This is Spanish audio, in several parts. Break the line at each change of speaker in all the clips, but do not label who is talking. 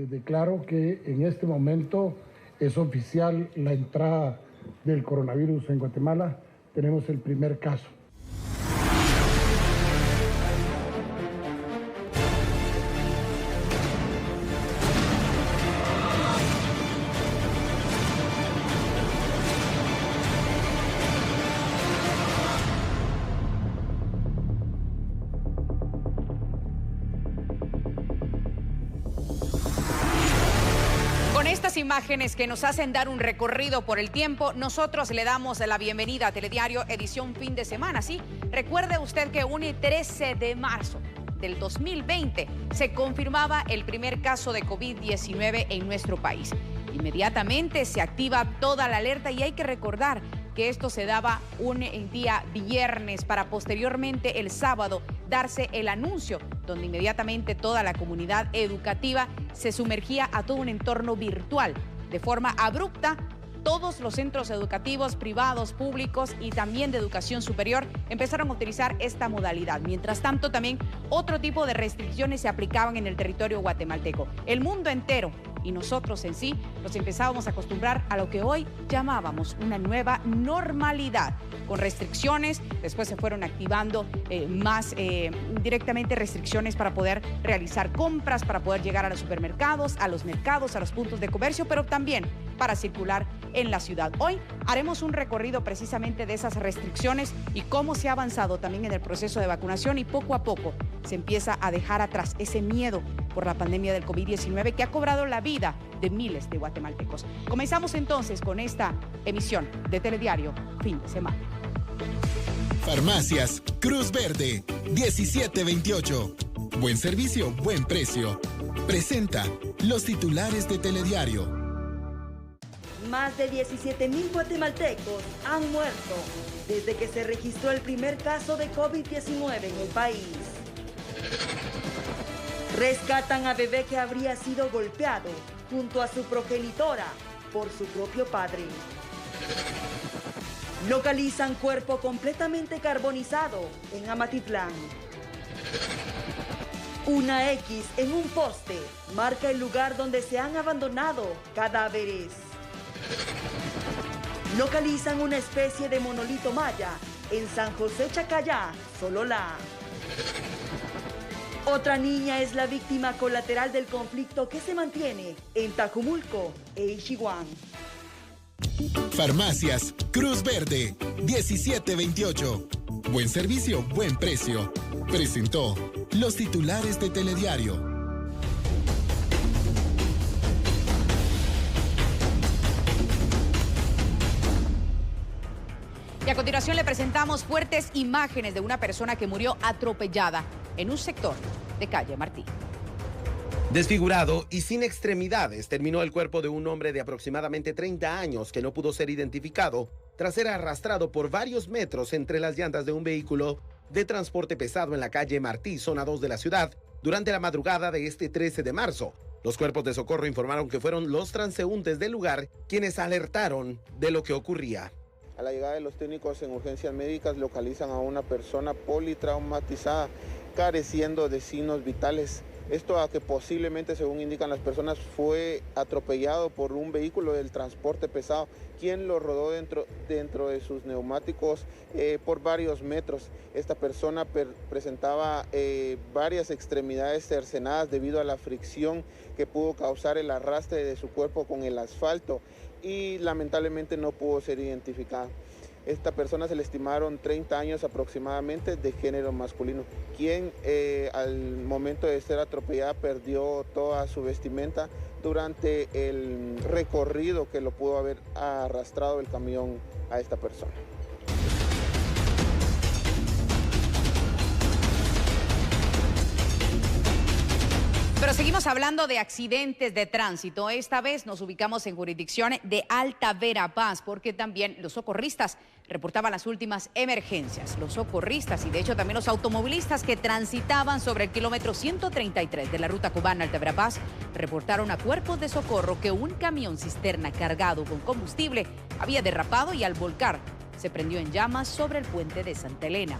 declaro que en este momento es oficial la entrada del coronavirus en Guatemala. Tenemos el primer caso.
Con estas imágenes que nos hacen dar un recorrido por el tiempo, nosotros le damos la bienvenida a Telediario edición fin de semana. Sí, recuerde usted que un 13 de marzo del 2020 se confirmaba el primer caso de COVID-19 en nuestro país. Inmediatamente se activa toda la alerta y hay que recordar que esto se daba un día viernes para posteriormente el sábado darse el anuncio, donde inmediatamente toda la comunidad educativa se sumergía a todo un entorno virtual. De forma abrupta, todos los centros educativos, privados, públicos y también de educación superior empezaron a utilizar esta modalidad. Mientras tanto, también otro tipo de restricciones se aplicaban en el territorio guatemalteco. El mundo entero y nosotros en sí nos empezábamos a acostumbrar a lo que hoy llamábamos una nueva normalidad, con restricciones. Después se fueron activando más directamente restricciones para poder realizar compras, para poder llegar a los supermercados, a los mercados, a los puntos de comercio, pero también para circular en la ciudad. Hoy haremos un recorrido precisamente de esas restricciones y cómo se ha avanzado también en el proceso de vacunación, y poco a poco se empieza a dejar atrás ese miedo por la pandemia del COVID-19 que ha cobrado la vida de miles de guatemaltecos. Comenzamos entonces con esta emisión de Telediario Fin de Semana.
Farmacias Cruz Verde 1728. Buen servicio, buen precio. Presenta los titulares de Telediario.
Más de 17,000 guatemaltecos han muerto desde que se registró el primer caso de COVID-19 en el país. Rescatan a bebé que habría sido golpeado junto a su progenitora por su propio padre. Localizan cuerpo completamente carbonizado en Amatitlán. Una X en un poste marca el lugar donde se han abandonado cadáveres. Localizan una especie de monolito maya en San José Chacayá, Sololá. Otra niña es la víctima colateral del conflicto que se mantiene en Tajumulco e Ixihuán.
Farmacias Cruz Verde 1728. Buen servicio, buen precio. Presentó los titulares de Telediario.
Y a continuación le presentamos fuertes imágenes de una persona que murió atropellada en un sector de calle Martí.
Desfigurado y sin extremidades, terminó el cuerpo de un hombre de aproximadamente 30 años que no pudo ser identificado tras ser arrastrado por varios metros entre las llantas de un vehículo de transporte pesado en la calle Martí, zona 2 de la ciudad, durante la madrugada de este 13 de marzo. Los cuerpos de socorro informaron que fueron los transeúntes del lugar quienes alertaron de lo que ocurría.
A la llegada de los técnicos en urgencias médicas localizan a una persona politraumatizada, careciendo de signos vitales. Esto a que posiblemente, según indican las personas, fue atropellado por un vehículo del transporte pesado, quien lo rodó dentro de sus neumáticos por varios metros. Esta persona presentaba varias extremidades cercenadas debido a la fricción que pudo causar el arrastre de su cuerpo con el asfalto, y lamentablemente no pudo ser identificada. Esta persona se le estimaron 30 años aproximadamente, de género masculino, quien al momento de ser atropellada perdió toda su vestimenta durante el recorrido que lo pudo haber arrastrado el camión a esta persona.
Pero seguimos hablando de accidentes de tránsito. Esta vez nos ubicamos en jurisdicción de Alta Verapaz, porque también los socorristas reportaban las últimas emergencias. Los socorristas y de hecho también los automovilistas que transitaban sobre el kilómetro 133 de la ruta cubana Alta Verapaz reportaron a cuerpos de socorro que un camión cisterna cargado con combustible había derrapado y al volcar se prendió en llamas sobre el puente de Santa Elena.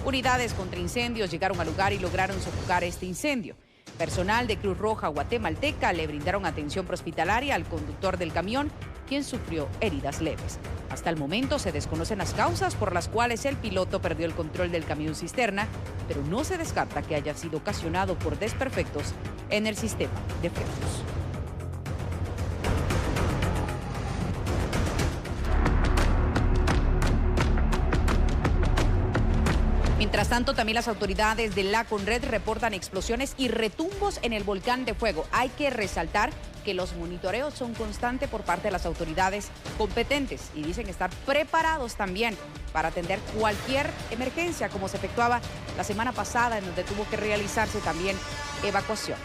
Unidades contra incendios llegaron al lugar y lograron sofocar este incendio. Personal de Cruz Roja guatemalteca le brindaron atención prehospitalaria al conductor del camión, quien sufrió heridas leves. Hasta el momento se desconocen las causas por las cuales el piloto perdió el control del camión cisterna, pero no se descarta que haya sido ocasionado por desperfectos en el sistema de frenos. Mientras tanto, también las autoridades de la Conred reportan explosiones y retumbos en el volcán de fuego. Hay que resaltar que los monitoreos son constantes por parte de las autoridades competentes y dicen estar preparados también para atender cualquier emergencia, como se efectuaba la semana pasada, en donde tuvo que realizarse también evacuaciones.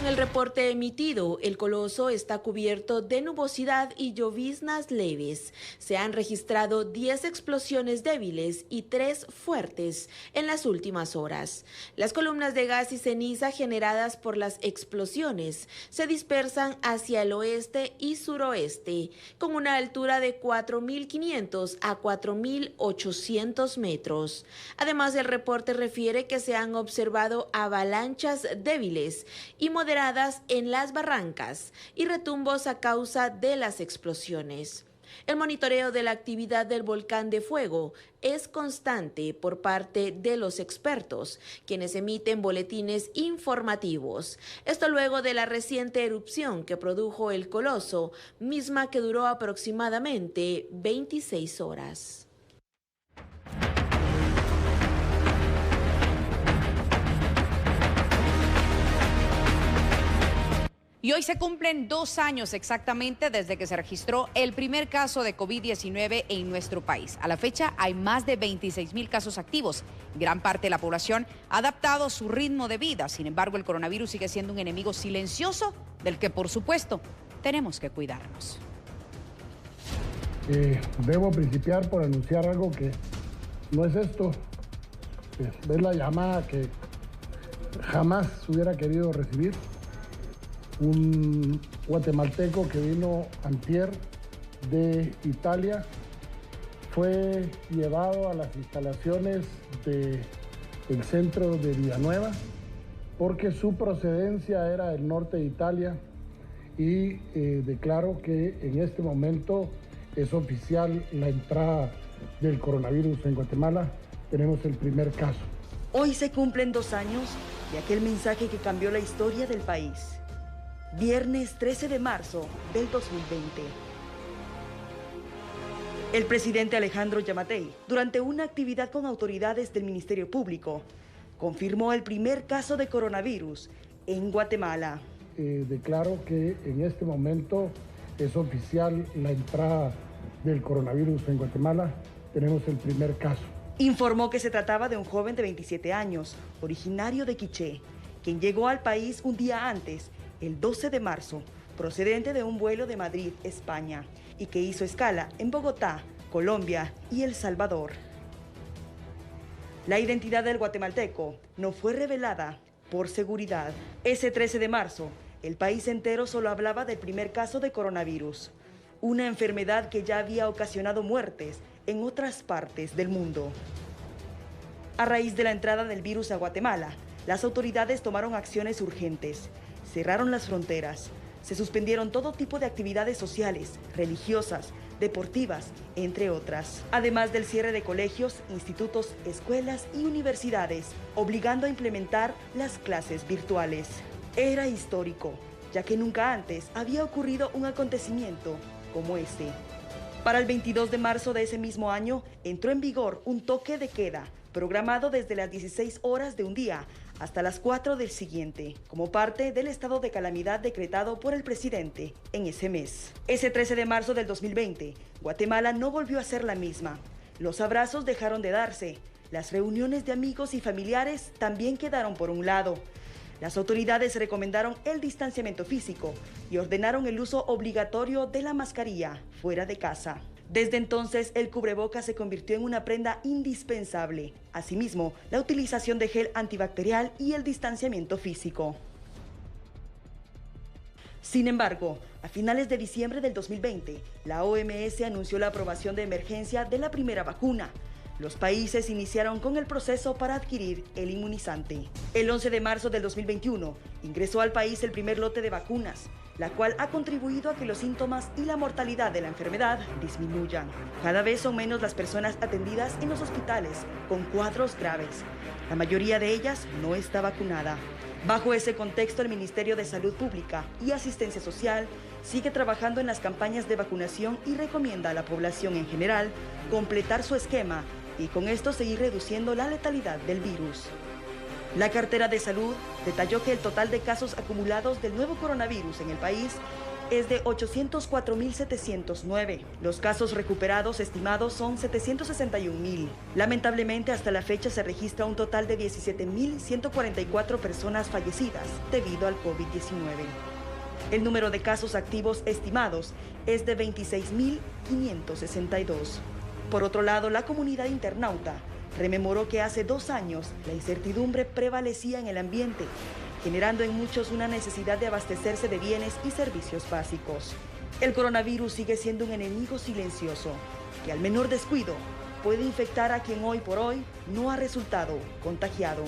En el reporte emitido, el Coloso está cubierto de nubosidad y lloviznas leves. Se han registrado 10 explosiones débiles y 3 fuertes en las últimas horas. Las columnas de gas y ceniza generadas por las explosiones se dispersan hacia el oeste y suroeste, con una altura de 4.500 a 4.800 metros. Además, el reporte refiere que se han observado avalanchas débiles y moderadas en las barrancas y retumbos a causa de las explosiones. El monitoreo de la actividad del volcán de fuego es constante por parte de los expertos, quienes emiten boletines informativos. Esto luego de la reciente erupción que produjo el Coloso, misma que duró aproximadamente 26 horas.
Y hoy se cumplen 2 años exactamente desde que se registró el primer caso de COVID-19 en nuestro país. A la fecha hay más de 26,000 casos activos. Gran parte de la población ha adaptado su ritmo de vida. Sin embargo, el coronavirus sigue siendo un enemigo silencioso del que, por supuesto, tenemos que cuidarnos.
Debo principiar por anunciar algo que no es esto. Es la llamada que jamás hubiera querido recibir. Un guatemalteco que vino antier de Italia fue llevado a las instalaciones del centro de Villanueva porque su procedencia era del norte de Italia y declaro que en este momento es oficial la entrada del coronavirus en Guatemala. Tenemos el primer caso.
Hoy se cumplen 2 años de aquel mensaje que cambió la historia del país. Viernes 13 de marzo del 2020. El presidente Alejandro Yamatei, durante una actividad con autoridades del Ministerio Público, confirmó el primer caso de coronavirus en Guatemala.
Declaro que en este momento es oficial la entrada del coronavirus en Guatemala. Tenemos el primer caso.
Informó que se trataba de un joven de 27 años, originario de Quiché, quien llegó al país un día antes, el 12 de marzo, procedente de un vuelo de Madrid, España, y que hizo escala en Bogotá, Colombia y El Salvador. La identidad del guatemalteco no fue revelada por seguridad. Ese 13 de marzo, el país entero solo hablaba del primer caso de coronavirus, una enfermedad que ya había ocasionado muertes en otras partes del mundo. A raíz de la entrada del virus a Guatemala, las autoridades tomaron acciones urgentes. Cerraron las fronteras, se suspendieron todo tipo de actividades sociales, religiosas, deportivas, entre otras. Además del cierre de colegios, institutos, escuelas y universidades, obligando a implementar las clases virtuales. Era histórico, ya que nunca antes había ocurrido un acontecimiento como este. Para el 22 de marzo de ese mismo año, entró en vigor un toque de queda, programado desde las 16 horas de un día hasta las 4 del siguiente, como parte del estado de calamidad decretado por el presidente en ese mes. Ese 13 de marzo del 2020, Guatemala no volvió a ser la misma. Los abrazos dejaron de darse, las reuniones de amigos y familiares también quedaron por un lado. Las autoridades recomendaron el distanciamiento físico y ordenaron el uso obligatorio de la mascarilla fuera de casa. Desde entonces, el cubrebocas se convirtió en una prenda indispensable. Asimismo, la utilización de gel antibacterial y el distanciamiento físico. Sin embargo, a finales de diciembre del 2020, la OMS anunció la aprobación de emergencia de la primera vacuna, los países iniciaron con el proceso para adquirir el inmunizante. El 11 de marzo del 2021 ingresó al país el primer lote de vacunas, la cual ha contribuido a que los síntomas y la mortalidad de la enfermedad disminuyan. Cada vez son menos las personas atendidas en los hospitales con cuadros graves. La mayoría de ellas no está vacunada. Bajo ese contexto, el Ministerio de Salud Pública y Asistencia Social sigue trabajando en las campañas de vacunación y recomienda a la población en general completar su esquema y con esto seguir reduciendo la letalidad del virus. La cartera de salud detalló que el total de casos acumulados del nuevo coronavirus en el país es de 804.709. Los casos recuperados estimados son 761.000. Lamentablemente, hasta la fecha se registra un total de 17.144 personas fallecidas debido al COVID-19. El número de casos activos estimados es de 26.562. Por otro lado, la comunidad internauta rememoró que hace 2 años la incertidumbre prevalecía en el ambiente, generando en muchos una necesidad de abastecerse de bienes y servicios básicos. El coronavirus sigue siendo un enemigo silencioso, que al menor descuido puede infectar a quien hoy por hoy no ha resultado contagiado.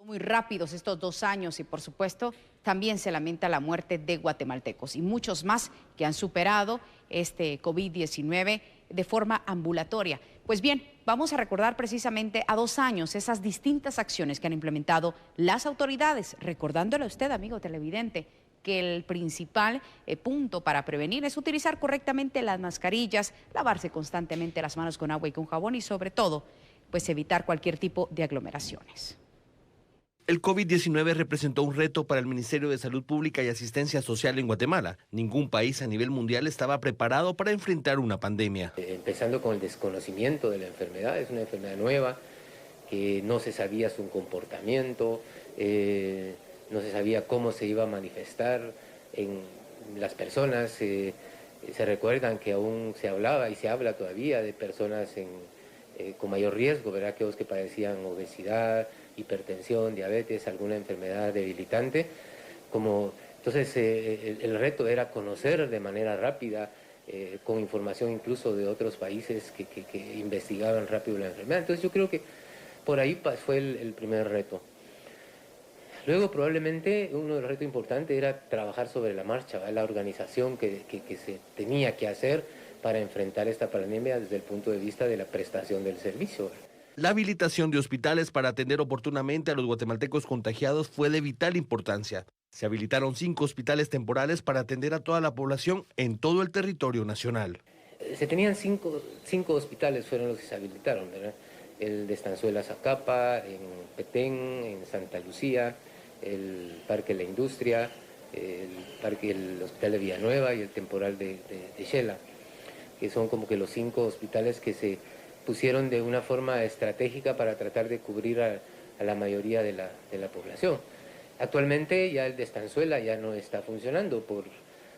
Muy rápidos estos 2 años y por supuesto también se lamenta la muerte de guatemaltecos y muchos más que han superado este COVID-19 de forma ambulatoria. Pues bien, vamos a recordar precisamente a 2 años esas distintas acciones que han implementado las autoridades, recordándole a usted, amigo televidente, que el principal punto para prevenir es utilizar correctamente las mascarillas, lavarse constantemente las manos con agua y con jabón y sobre todo, pues evitar cualquier tipo de aglomeraciones.
El COVID-19 representó un reto para el Ministerio de Salud Pública y Asistencia Social en Guatemala. Ningún país a nivel mundial estaba preparado para enfrentar una pandemia.
Empezando con el desconocimiento de la enfermedad, es una enfermedad nueva, que no se sabía su comportamiento, no se sabía cómo se iba a manifestar en las personas. Se recuerdan que aún se hablaba y se habla todavía de personas con mayor riesgo, ¿verdad? Aquellos que padecían obesidad, hipertensión, diabetes, alguna enfermedad debilitante. Entonces el reto era conocer de manera rápida, con información incluso de otros países que investigaban rápido la enfermedad. Entonces yo creo que por ahí fue el primer reto. Luego probablemente uno de los retos importantes era trabajar sobre la marcha, ¿verdad? La organización que se tenía que hacer para enfrentar esta pandemia desde el punto de vista de la prestación del servicio, ¿verdad?
La habilitación de hospitales para atender oportunamente a los guatemaltecos contagiados fue de vital importancia. Se habilitaron 5 hospitales temporales para atender a toda la población en todo el territorio nacional.
Se tenían 5 hospitales, fueron los que se habilitaron, ¿verdad? El de Estanzuela Zacapa, en Petén, en Santa Lucía, el Parque La Industria, el Hospital de Villanueva y el temporal de Xela, que son como que los 5 hospitales que se pusieron de una forma estratégica para tratar de cubrir a la mayoría de la población. Actualmente ya el de Estanzuela ya no está funcionando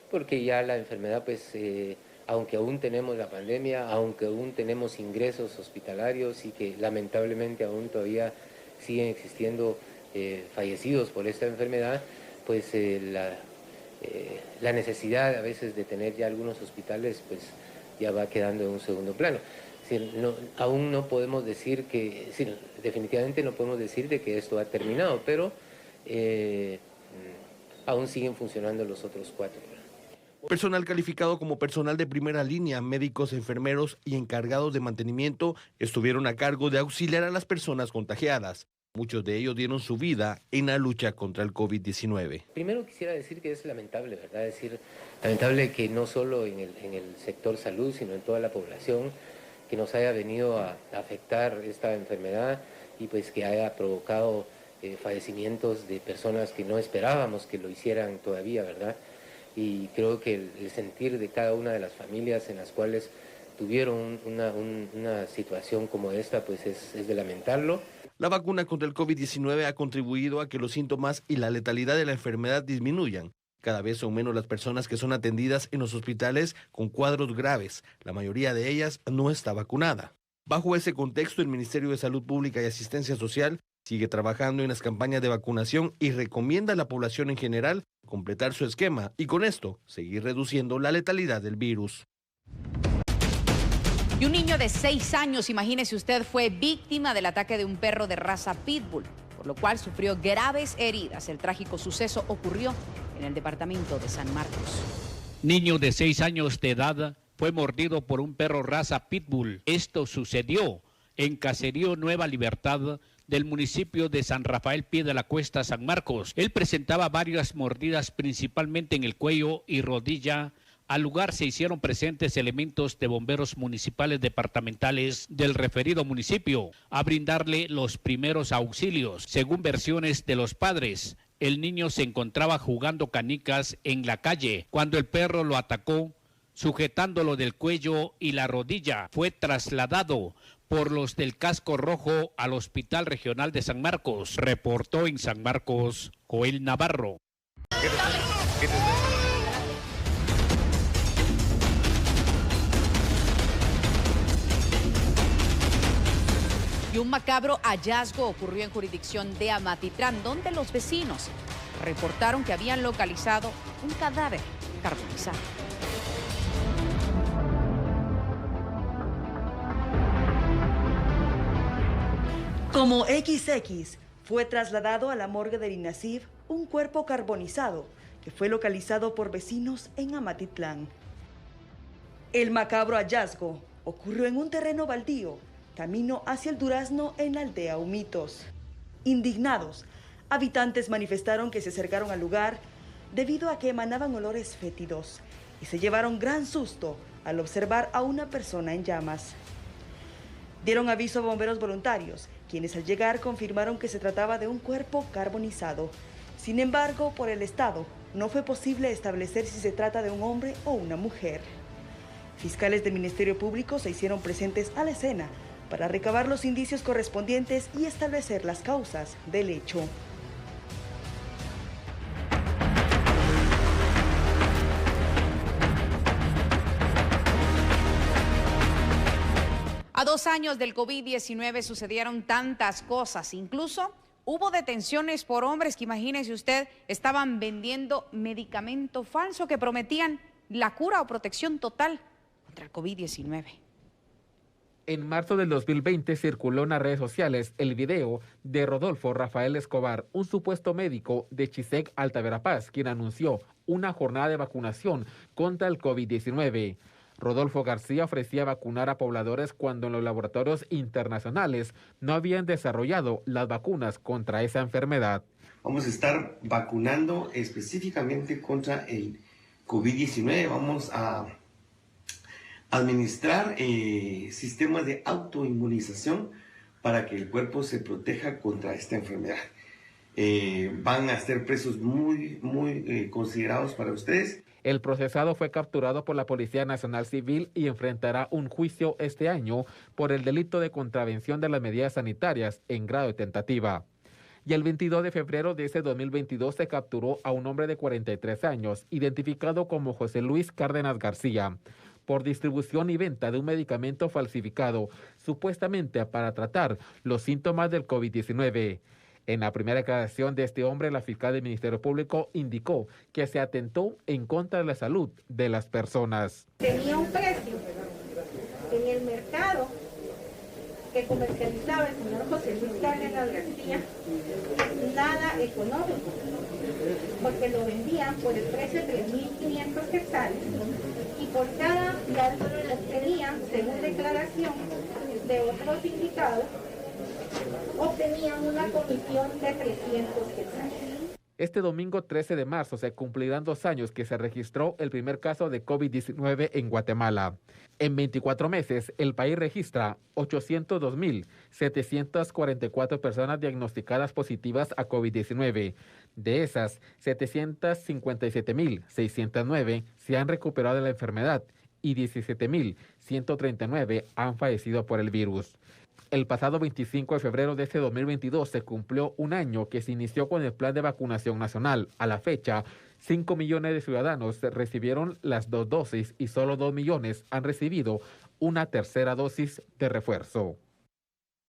porque ya la enfermedad, pues, aunque aún tenemos la pandemia, aunque aún tenemos ingresos hospitalarios y que lamentablemente aún todavía siguen existiendo fallecidos por esta enfermedad, pues la necesidad a veces de tener ya algunos hospitales, pues ya va quedando en un segundo plano. Aún no podemos decir que, definitivamente no podemos decir de que esto ha terminado, pero aún siguen funcionando los otros 4.
Personal calificado como personal de primera línea, médicos, enfermeros y encargados de mantenimiento estuvieron a cargo de auxiliar a las personas contagiadas. Muchos de ellos dieron su vida en la lucha contra el COVID-19.
Primero quisiera decir que es lamentable, ¿verdad? Es decir, lamentable que no solo en el sector salud, sino en toda la población, que nos haya venido a afectar esta enfermedad y pues que haya provocado fallecimientos de personas que no esperábamos que lo hicieran todavía, ¿verdad? Y creo que el sentir de cada una de las familias en las cuales tuvieron una situación como esta, pues es de lamentarlo.
La vacuna contra el COVID-19 ha contribuido a que los síntomas y la letalidad de la enfermedad disminuyan. Cada vez son menos las personas que son atendidas en los hospitales con cuadros graves. La mayoría de ellas no está vacunada. Bajo ese contexto, el Ministerio de Salud Pública y Asistencia Social sigue trabajando en las campañas de vacunación y recomienda a la población en general completar su esquema y con esto seguir reduciendo la letalidad del virus.
Y un niño de 6 años, imagínese usted, fue víctima del ataque de un perro de raza Pitbull, por lo cual sufrió graves heridas. El trágico suceso ocurrió en el departamento de San Marcos.
Niño de 6 años de edad fue mordido por un perro raza Pitbull. Esto sucedió en Caserío Nueva Libertad del municipio de San Rafael Pie de la Cuesta, San Marcos. Él presentaba varias mordidas, principalmente en el cuello y rodilla. Al lugar se hicieron presentes elementos de bomberos municipales departamentales del referido municipio a brindarle los primeros auxilios. Según versiones de los padres, el niño se encontraba jugando canicas en la calle cuando el perro lo atacó, sujetándolo del cuello y la rodilla. Fue trasladado por los del casco rojo al Hospital Regional de San Marcos. Reportó en San Marcos Joel Navarro.
Y un macabro hallazgo ocurrió en jurisdicción de Amatitlán, donde los vecinos reportaron que habían localizado un cadáver carbonizado.
Como XX, fue trasladado a la morgue del INASIF un cuerpo carbonizado que fue localizado por vecinos en Amatitlán. El macabro hallazgo ocurrió en un terreno baldío, camino hacia el Durazno en la aldea Humitos. Indignados, habitantes manifestaron que se acercaron al lugar debido a que emanaban olores fétidos y se llevaron gran susto al observar a una persona en llamas. Dieron aviso a bomberos voluntarios, quienes al llegar confirmaron que se trataba de un cuerpo carbonizado. Sin embargo, por el Estado, no fue posible establecer si se trata de un hombre o una mujer. Fiscales del Ministerio Público se hicieron presentes a la escena para recabar los indicios correspondientes y establecer las causas del hecho.
A 2 años del COVID-19 sucedieron tantas cosas, incluso hubo detenciones por hombres que, imagínese usted, estaban vendiendo medicamento falso que prometían la cura o protección total contra el COVID-19.
En marzo del 2020 circuló en las redes sociales el video de Rodolfo Rafael Escobar, un supuesto médico de Chisec, Alta Verapaz, quien anunció una jornada de vacunación contra el COVID-19. Rodolfo García ofrecía vacunar a pobladores cuando en los laboratorios internacionales no habían desarrollado las vacunas contra esa enfermedad.
Vamos a estar vacunando específicamente contra el COVID-19. Vamos a administrar sistemas de autoinmunización para que el cuerpo se proteja contra esta enfermedad. Van a ser precios muy considerados para ustedes.
El procesado fue capturado por la Policía Nacional Civil y enfrentará un juicio este año por el delito de contravención de las medidas sanitarias en grado de tentativa. Y el 22 de febrero de ese 2022 se capturó a un hombre de 43 años, identificado como José Luis Cárdenas García, por distribución y venta de un medicamento falsificado, supuestamente para tratar los síntomas del COVID-19. En la primera declaración de este hombre, la fiscal del Ministerio Público indicó que se atentó en contra de la salud de las personas.
Tenía un precio en el mercado que comercializaba el señor José Luis Cárdenas García, nada económico, porque lo vendían por el precio de 3.500 quetzales y por cada tenían, según declaración de otros indicados, obtenían una comisión de 300 quetzales.
Este domingo 13 de marzo se cumplirán 2 años que se registró el primer caso de COVID-19 en Guatemala. En 24 meses, el país registra 802.744 personas diagnosticadas positivas a COVID-19. De esas, 757.609 se han recuperado de la enfermedad y 17.139 han fallecido por el virus. El pasado 25 de febrero de este 2022 se cumplió un año que se inició con el plan de vacunación nacional. A la fecha, 5 millones de ciudadanos recibieron las 2 dosis y solo 2 millones han recibido una tercera dosis de refuerzo.